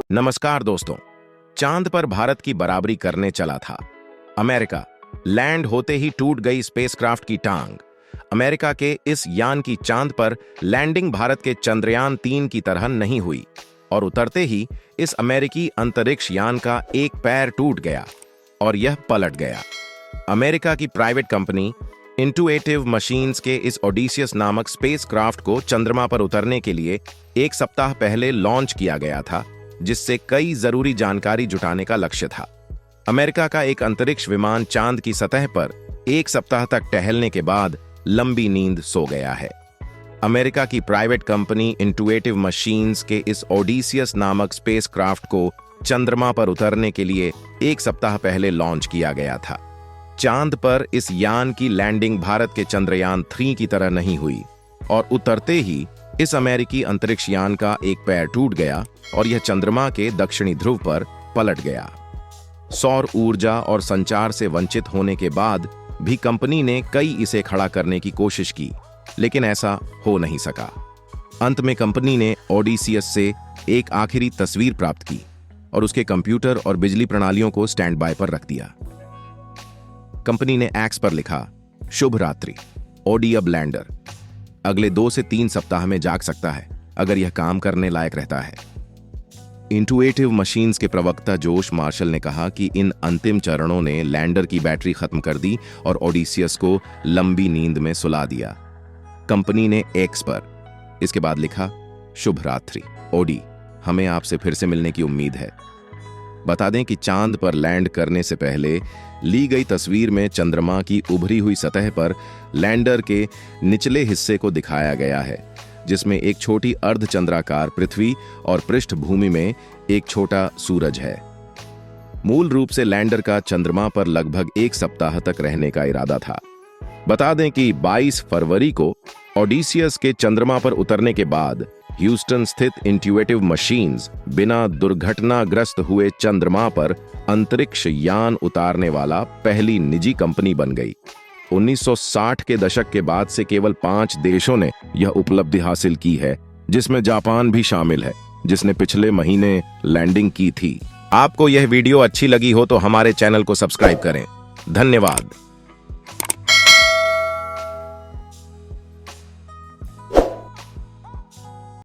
नमस्कार दोस्तों। चांद पर भारत की बराबरी करने चला था अमेरिका। लैंड होते ही टूट गई स्पेसक्राफ्ट की टांग। अमेरिका के इस यान की चांद पर लैंडिंग भारत के चंद्रयान 3 की तरह नहीं हुई और उतरते ही इस अमेरिकी अंतरिक्ष यान का एक पैर टूट गया और यह पलट गया। अमेरिका की प्राइवेट कंपनी इंटुएटिव मशीन्स के इस ओडिसियस नामक स्पेसक्राफ्ट को चंद्रमा पर उतरने के लिए एक सप्ताह पहले लॉन्च किया गया था, जिससे कई जरूरी जानकारी जुटाने का लक्ष्य था। अमेरिका का एक अंतरिक्ष विमान चांद की सतह पर एक सप्ताह तक टहलने के बाद लंबी नींद सो गया है। अमेरिका की प्राइवेट कंपनी इंटुएटिव मशीन्स के इस ओडिसियस नामक स्पेसक्राफ्ट को चंद्रमा पर उतरने के लिए एक सप्ताह पहले लॉन्च किया गया था। चांद पर इस यान की लैंडिंग भारत के चंद्रयान 3 की तरह नहीं हुई और उतरते ही इस अमेरिकी अंतरिक्ष यान का एक पैर टूट गया और यह चंद्रमा के दक्षिणी ध्रुव पर पलट गया। सौर ऊर्जा और संचार से वंचित होने के बाद भी कंपनी ने इसे खड़ा करने की कोशिश की, लेकिन ऐसा हो नहीं सका। अंत में कंपनी ने ओडिसियस से एक आखिरी तस्वीर प्राप्त की और उसके कंप्यूटर और बिजली प्रणालियों को स्टैंड बाय पर रख दिया। कंपनी ने एक्स पर लिखा, शुभ रात्रि, ओडी अब लैंडर अगले 2 से 3 सप्ताह में जाग सकता है अगर यह काम करने लायक रहता है। इंटुएटिव मशीन्स के प्रवक्ता जोश मार्शल ने कहा कि इन अंतिम चरणों ने लैंडर की बैटरी खत्म कर दी और ओडिसियस को लंबी नींद में सुला दिया। कंपनी ने एक्स पर इसके बाद लिखा, शुभ रात्रि ओडी, हमें आपसे फिर से मिलने की उम्मीद है। बता दें कि चांद पर लैंड करने से पहले ली गई तस्वीर में चंद्रमा की उभरी हुई सतह पर लैंडर के निचले हिस्से को दिखाया गया है, जिसमें एक छोटी अर्धचंद्राकार पृथ्वी और पृष्ठभूमि में एक छोटा सूरज है। मूल रूप से लैंडर का चंद्रमा पर लगभग एक सप्ताह तक रहने का इरादा था। बता दें कि 22 फरवरी को ओडिसियस के चंद्रमा पर उतरने के बाद ह्यूस्टन स्थित इंट्यूएटिव मशीन्स बिना दुर्घटनाग्रस्त हुए चंद्रमा पर अंतरिक्ष यान उतारने वाला पहली निजी कंपनी बन गई। 1960 के दशक के बाद से केवल 5 देशों ने यह उपलब्धि हासिल की है, जिसमें जापान भी शामिल है, जिसने पिछले महीने लैंडिंग की थी। आपको यह वीडियो अच्छी लगी हो तो हमारे चैनल को सब्सक्राइब करें। धन्यवाद।